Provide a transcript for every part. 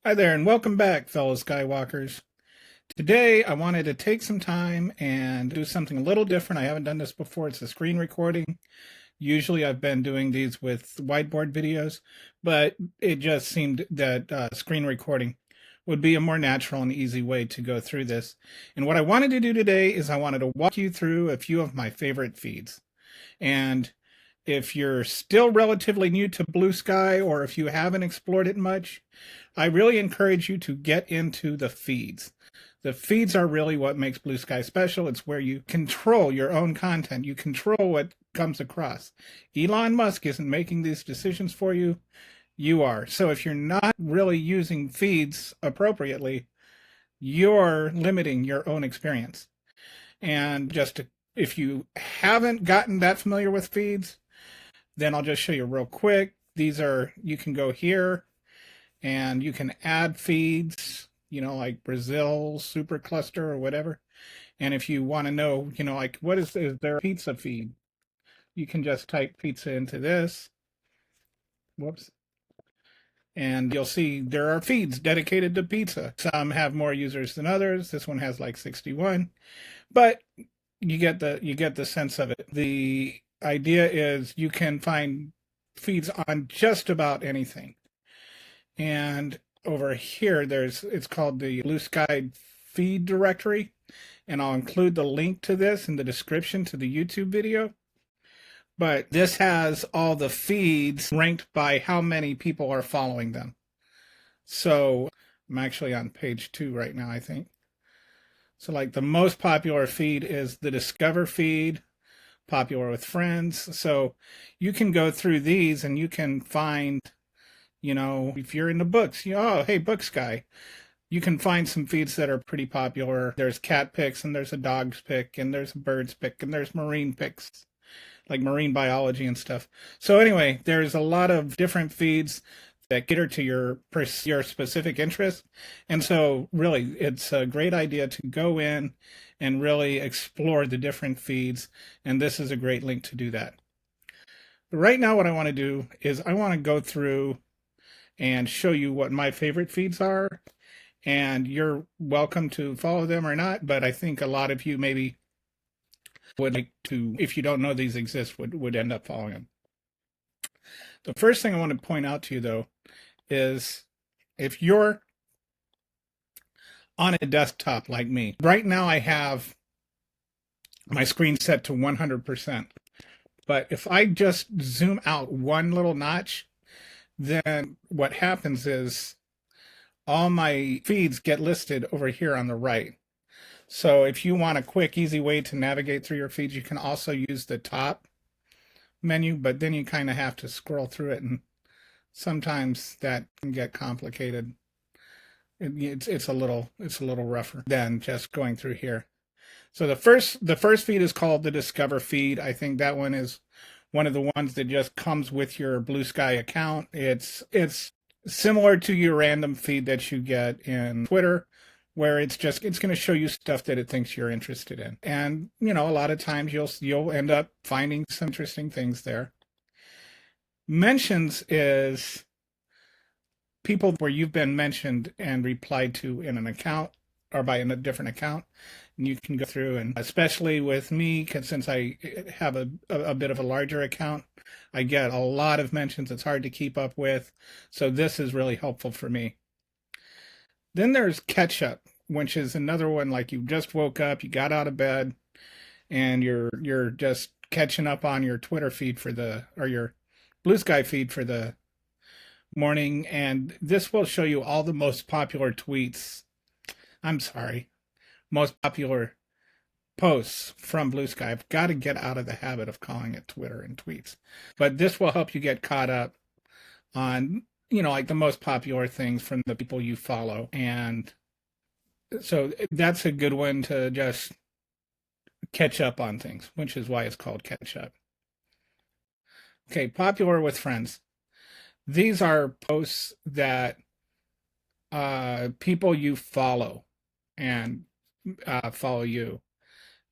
Hi there, and welcome back, fellow Skywalkers. Today, I wanted to take some time and do something a little different. I haven't done this before. It's a screen recording. Usually, I've been doing these with whiteboard videos, but it just seemed that screen recording would be a more natural and easy way to go through this. And what I wanted to do today is I wanted to walk you through a few of my favorite feeds. And if you're still relatively new to Blue Sky or if you haven't explored it much, I really encourage you to get into the feeds. The feeds are really what makes Blue Sky special. It's where you control your own content. You control what comes across. Elon Musk isn't making these decisions for you. You are. So if you're not really using feeds appropriately, you're limiting your own experience. And if you haven't gotten that familiar with feeds, then I'll just show you real quick. You can go here and you can add feeds, like Brazil, Supercluster, or whatever. And if you want to know, like is there a pizza feed? You can just type pizza into this. Whoops. And you'll see there are feeds dedicated to pizza. Some have more users than others. This one has like 61. But you get the sense of it. The idea is you can find feeds on just about anything. And over here, it's called the Bluesky Feed Directory, and I'll include the link to this in the description to the YouTube video. But this has all the feeds ranked by how many people are following them. So I'm actually on page 2 right now, I think. So like the most popular feed is the Discover feed, popular with friends. So you can go through these and you can find, if you're into books, oh, hey, Books Guy. You can find some feeds that are pretty popular. There's cat pics and there's a dog's pic and there's a bird's pic and there's marine pics, like marine biology and stuff. So anyway, there's a lot of different feeds that cater to your specific interest. And so really, it's a great idea to go in and really explore the different feeds. And this is a great link to do that. But right now, what I want to do is I want to go through and show you what my favorite feeds are. And you're welcome to follow them or not, but I think a lot of you maybe would like to, if you don't know these exist, would end up following them. The first thing I want to point out to you, though, is if you're on a desktop like me, right now I have my screen set to 100%. But if I just zoom out one little notch, then what happens is all my feeds get listed over here on the right. So if you want a quick, easy way to navigate through your feeds, you can also use the top menu, but then you kind of have to scroll through it, and sometimes that can get complicated. It's a little rougher than just going through here. So the first feed is called the Discover feed. I think that one is one of the ones that just comes with your Blue Sky account. It's similar to your random feed that you get in Twitter, where it's going to show you stuff that it thinks you're interested in. And, a lot of times you'll end up finding some interesting things there. Mentions is people where you've been mentioned and replied to in an account or by a different account. And you can go through, and especially with me, since I have a bit of a larger account, I get a lot of mentions. It's hard to keep up with. So this is really helpful for me. Then there's Catch Up, which is another one, like you just woke up, you got out of bed, and you're just catching up on your Twitter feed or your Blue Sky feed for the morning. And this will show you all the most popular most popular posts from Blue Sky. I've got to get out of the habit of calling it Twitter and tweets. But this will help you get caught up on, like the most popular things from the people you follow. And so that's a good one to just catch up on things, which is why it's called Catch Up. Okay, popular with friends. These are posts that people you follow and follow you.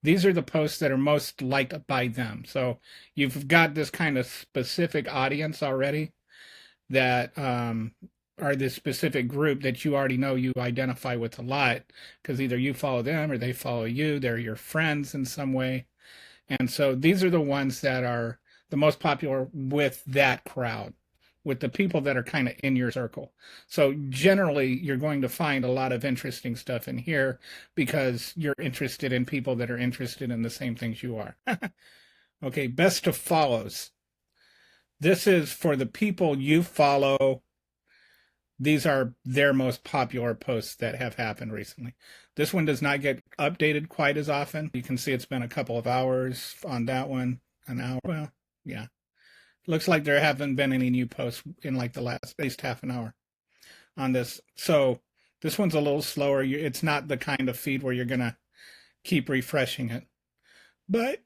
These are the posts that are most liked by them. So you've got this kind of specific audience already that are this specific group that you already know you identify with a lot, because either you follow them or they follow you. They're your friends in some way. And so these are the ones that are the most popular with that crowd, with the people that are kind of in your circle. So generally, you're going to find a lot of interesting stuff in here because you're interested in people that are interested in the same things you are. Okay, best of follows. This is for the people you follow. These are their most popular posts that have happened recently. This one does not get updated quite as often. You can see it's been a couple of hours on that one. An hour. Well, yeah. Looks like there haven't been any new posts in like the last at least half an hour on this. So this one's a little slower. It's not the kind of feed where you're going to keep refreshing it. But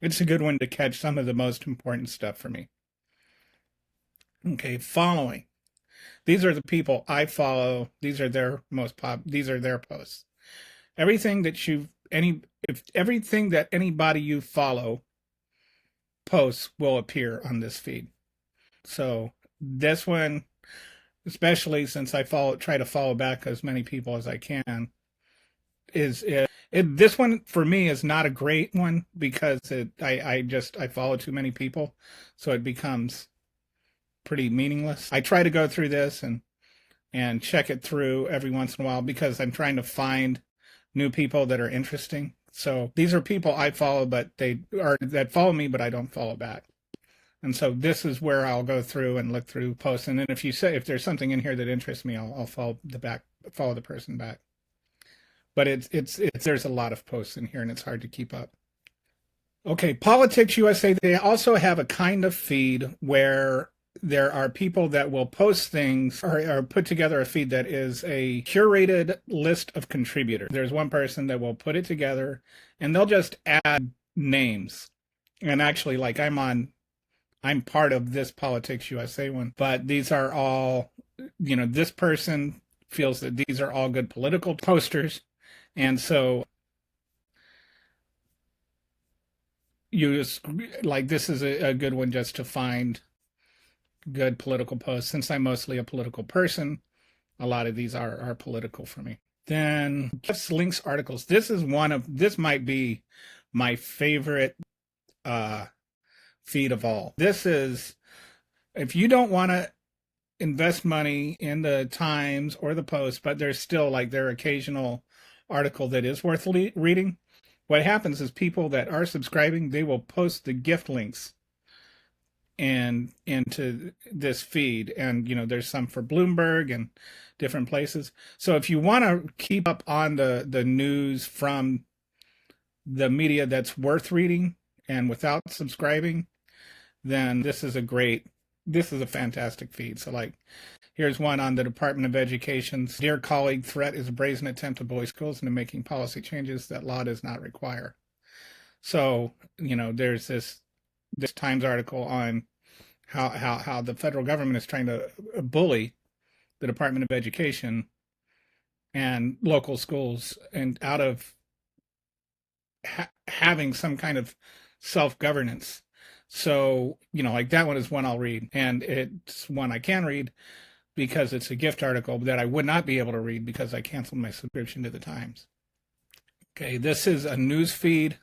it's a good one to catch some of the most important stuff for me. Okay, following. These are the people I follow. These are their these are their posts. Everything that everything that anybody you follow posts will appear on this feed. So this one, especially since I try to follow back as many people as I can, this one for me is not a great one because I follow too many people, so it becomes pretty meaningless. I try to go through this and check it through every once in a while because I'm trying to find new people that are interesting. So these are people I follow, but that follow me, but I don't follow back. And so this is where I'll go through and look through posts. And then if there's something in here that interests me, I'll follow the person back. But there's a lot of posts in here and it's hard to keep up. Okay, Politics USA, they also have a kind of feed where there are people that will post things or put together a feed that is a curated list of contributors. There's one person that will put it together and they'll just add names. And actually, like I'm part of this Politics USA one, but these are all, this person feels that these are all good political posters. And so you just like, this is a good one just to find good political posts. Since I'm mostly a political person, a lot of these are political for me. Then Jeff's links articles. This might be my favorite feed of all. This is, if you don't want to invest money in the Times or the Post, but there's still like their occasional article that is worth reading, what happens is people that are subscribing, they will post the gift links and into this feed, and there's some for Bloomberg and different places. So if you want to keep up on the news from the media that's worth reading and without subscribing, then this is a fantastic feed. So like, here's one on the Department of Education's Dear Colleague, Threat is a Brazen Attempt to bully schools into making policy changes that law does not require. So there's this Times article on how the federal government is trying to bully the Department of Education and local schools, and out of having some kind of self-governance. So, like that one is one I'll read, and it's one I can read because it's a gift article that I would not be able to read because I canceled my subscription to the Times. Okay, this is a news feed.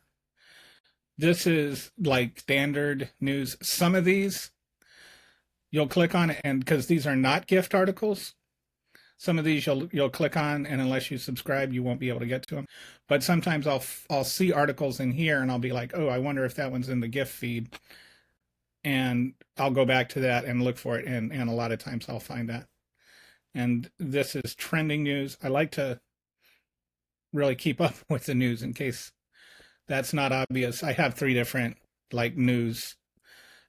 This is like standard news. Some of these you'll click on, and because these are not gift articles, some of these you'll click on, and unless you subscribe, you won't be able to get to them. But sometimes I'll see articles in here, and I'll be like, oh, I wonder if that one's in the gift feed, and I'll go back to that and look for it, and a lot of times I'll find that. And this is trending news. I like to really keep up with the news in case that's not obvious. I have 3 different like news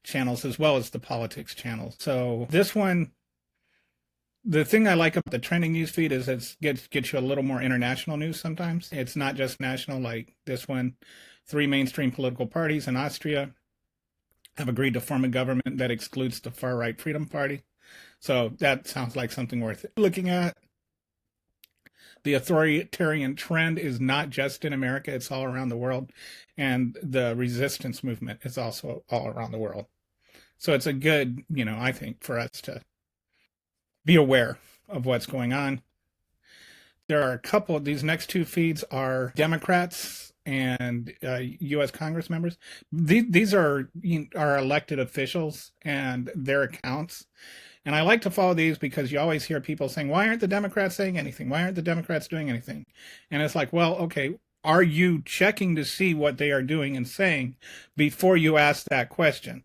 channels as well as the politics channel. So this one, the thing I like about the trending news feed is it gets you a little more international news sometimes. It's not just national like this one. 3 mainstream political parties in Austria have agreed to form a government that excludes the far-right Freedom Party. So that sounds like something worth looking at. The authoritarian trend is not just in America, it's all around the world. And the resistance movement is also all around the world. So it's a good, I think, for us to be aware of what's going on. There are a couple, these next two feeds are Democrats and U.S. Congress members. These are elected officials and their accounts. And I like to follow these because you always hear people saying, why aren't the Democrats saying anything? Why aren't the Democrats doing anything? And it's like, well, okay, are you checking to see what they are doing and saying before you ask that question?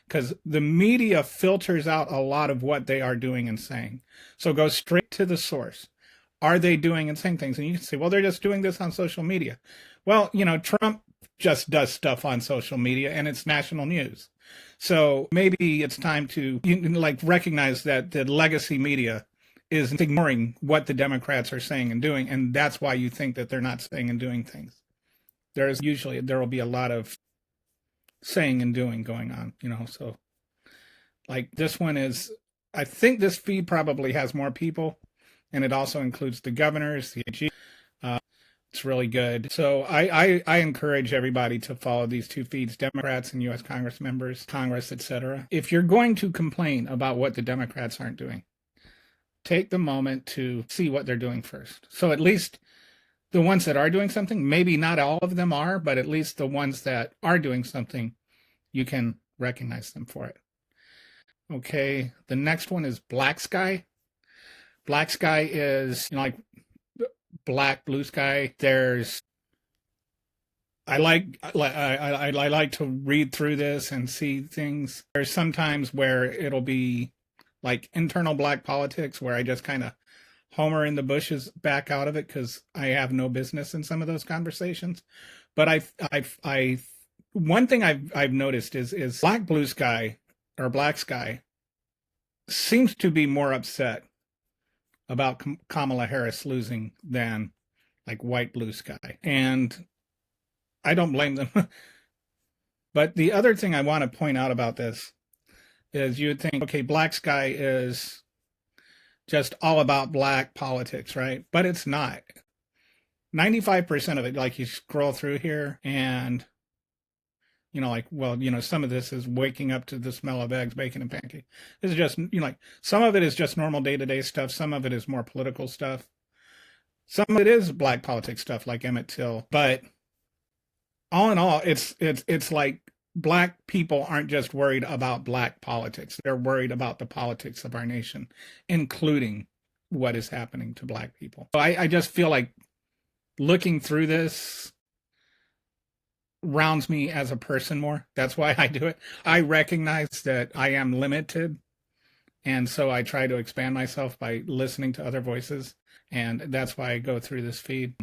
Because the media filters out a lot of what they are doing and saying. So go straight to the source. Are they doing and saying things? And you can say, well, they're just doing this on social media. Well, Trump just does stuff on social media and it's national news. So maybe it's time to recognize that the legacy media is ignoring what the Democrats are saying and doing, and that's why you think that they're not saying and doing things. There will be a lot of saying and doing going on, so like this one is, I think this feed probably has more people, and it also includes the governors, the AG. It's really good. So I encourage everybody to follow these two feeds, Democrats and U.S. Congress members, Congress, etc. If you're going to complain about what the Democrats aren't doing, take the moment to see what they're doing first. So at least the ones that are doing something, maybe not all of them are, but at least the ones that are doing something, you can recognize them for it. Okay, the next one is Black Sky. Black Sky is like black, blue sky. I like to read through this and see things. There's sometimes where it'll be like internal black politics where I just kind of homer in the bushes back out of it because I have no business in some of those conversations. But I one thing I've noticed is black blue sky or black sky seems to be more upset about Kamala Harris losing than like white blue sky. And I don't blame them. But the other thing I want to point out about this is you would think, okay, black sky is just all about black politics, right? But it's not. 95% of it, like you scroll through here and some of this is waking up to the smell of eggs, bacon, and pancakes. This is just, some of it is just normal day-to-day stuff. Some of it is more political stuff. Some of it is black politics stuff like Emmett Till. But all in all, it's like black people aren't just worried about black politics. They're worried about the politics of our nation, including what is happening to black people. So I just feel like looking through this rounds me as a person more. That's why I do it. I recognize that I am limited, and so I try to expand myself by listening to other voices, and that's why I go through this feed.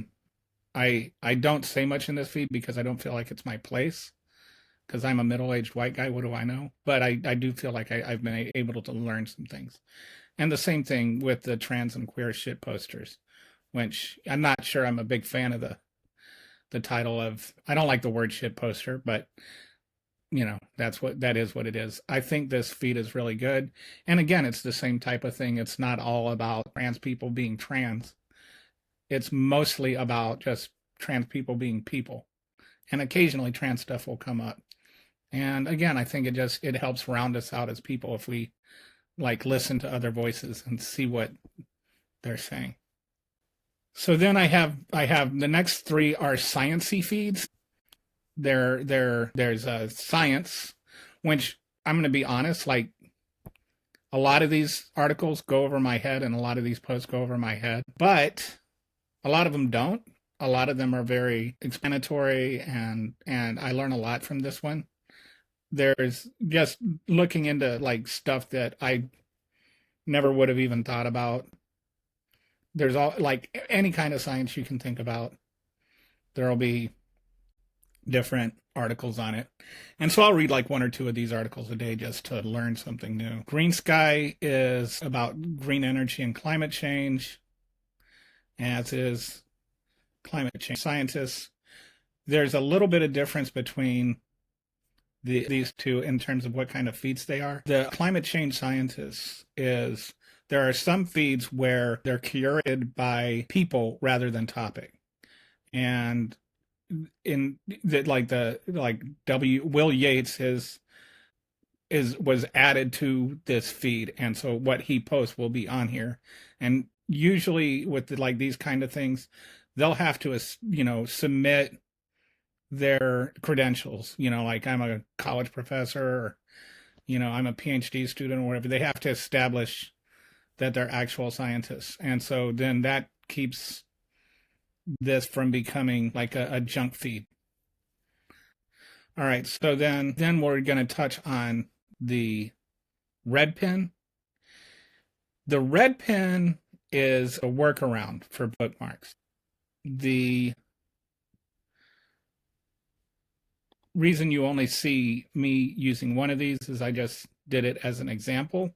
I don't say much in this feed because I don't feel like it's my place, because I'm a middle-aged white guy. What do I know? But I do feel like I've been able to learn some things. And the same thing with the trans and queer shit posters, which I'm not sure I'm a big fan of the title of. I don't like the word shit poster, but that is what it is. I think this feed is really good. And again, it's the same type of thing. It's not all about trans people being trans. It's mostly about just trans people being people. And occasionally trans stuff will come up. And again, I think it helps round us out as people if we listen to other voices and see what they're saying. So then I have the next three are sciencey feeds. There's science, which I'm going to be honest, like a lot of these articles go over my head and a lot of these posts go over my head, but a lot of them don't. A lot of them are very explanatory, and I learn a lot from this one. There's just looking into stuff that I never would have even thought about. There's all any kind of science you can think about. There'll be different articles on it. And so I'll read one or two of these articles a day just to learn something new. Green Sky is about green energy and climate change, as is climate change scientists. There's a little bit of difference between these two in terms of what kind of feeds they are. The climate change scientists there are some feeds where they're curated by people rather than topic. And in Will Yates, was added to this feed, and so what he posts will be on here. And usually with like these kind of things, they'll have to submit their credentials, like I'm a college professor, or I'm a PhD student or whatever. They have to establish that they're actual scientists, and so then that keeps this from becoming like a junk feed. All right, so then we're going to touch on the red pen. The red pen is a workaround for bookmarks. The reason you only see me using one of these is I just did it as an example.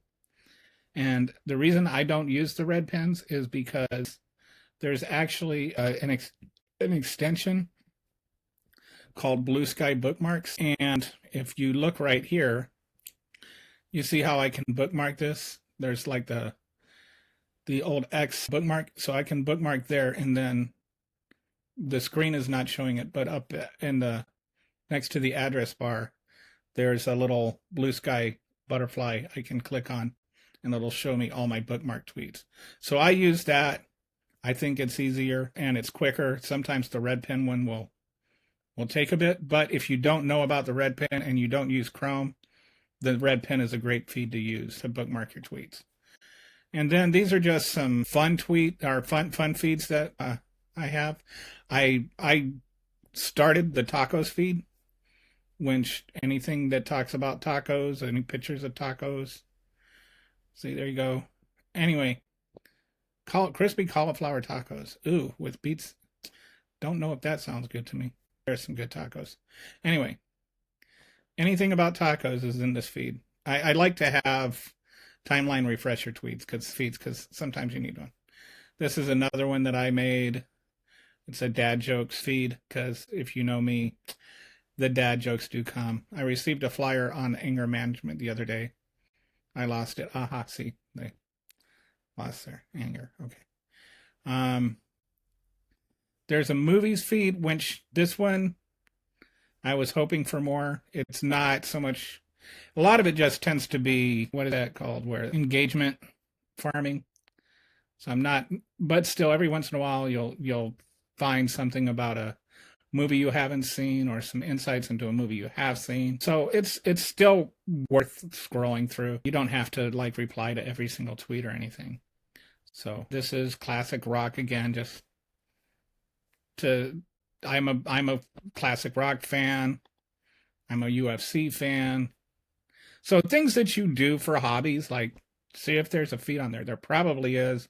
And the reason I don't use the red pens is because there's actually an extension called Bluesky Bookmarks. And if you look right here, you see how I can bookmark this. There's like the old X bookmark. So I can bookmark there, and then the screen is not showing it, but up in the next to the address bar, there's a little Bluesky butterfly I can click on, and it'll show me all my bookmark tweets. So I use that. I think it's easier and it's quicker. Sometimes the red pen one will take a bit, but if you don't know about the red pen and you don't use Chrome, the red pen is a great feed to use to bookmark your tweets. And then these are just some fun feeds that I have. I started the tacos feed, which anything that talks about tacos, any pictures of tacos. See, there you go. Anyway, crispy cauliflower tacos. Ooh, with beets. Don't know if that sounds good to me. There's some good tacos. Anyway, anything about tacos is in this feed. I like to have timeline refresher tweets because sometimes you need one. This is another one that I made. It's a dad jokes feed because if you know me, the dad jokes do come. I received a flyer on anger management the other day. I lost it. Aha, see, they lost their anger. Okay. There's a movies feed, which this one I was hoping for more. It's not so much. A lot of it just tends to be, what is that called? Where engagement farming. So I'm not, but still every once in a while you'll find something about a movie you haven't seen or some insights into a movie you have seen. So it's still worth scrolling through. You don't have to like reply to every single tweet or anything. So this is classic rock again, just to I'm a classic rock fan. I'm a UFC fan. So things that you do for hobbies, like see if there's a feed on there. There probably is.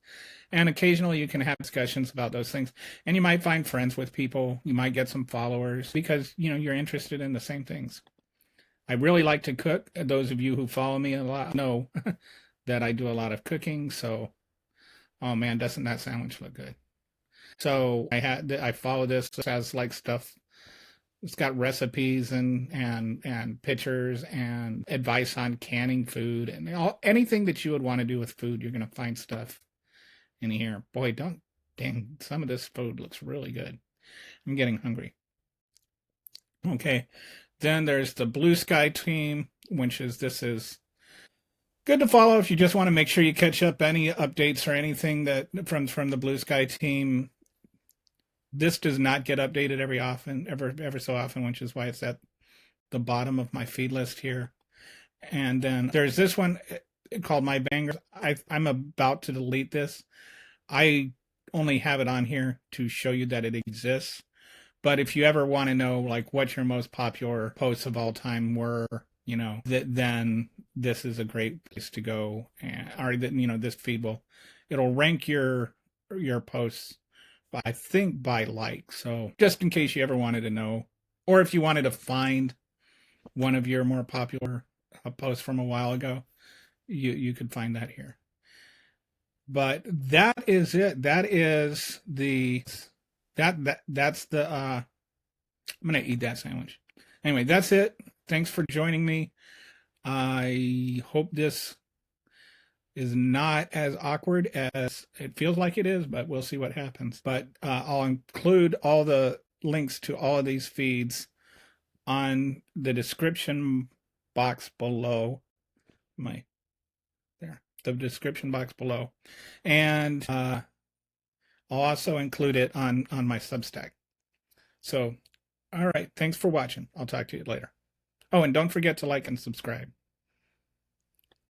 And occasionally you can have discussions about those things. And you might find friends with people. You might get some followers because, you're interested in the same things. I really like to cook. Those of you who follow me a lot know that I do a lot of cooking. So, oh man, doesn't that sandwich look good? So I follow this. It has like stuff. It's got recipes and pictures and advice on canning food and anything that you would want to do with food. You're going to find stuff in here. Boy, dang, some of this food looks really good. I'm getting hungry. Okay. Then there's the Bluesky team, this is good to follow if you just want to make sure you catch up any updates or anything that from the Bluesky team. This does not get updated ever so often, which is why it's at the bottom of my feed list here. And then there's this one called My Bangers. I'm about to delete this. I only have it on here to show you that it exists. But if you ever want to know like what your most popular posts of all time were, then this is a great place to go. This feed it'll rank your posts, I think, by like. So just in case you ever wanted to know, or if you wanted to find one of your more popular posts from a while ago, you could find that here. But that is it. That is that's the I'm gonna eat that sandwich. Anyway, that's it. Thanks for joining me. I hope this is not as awkward as it feels like it is, but we'll see what happens. But I'll include all the links to all of these feeds on the description box below the description box below. And I'll also include it on my Substack. So, all right. Thanks for watching. I'll talk to you later. Oh, and don't forget to like and subscribe.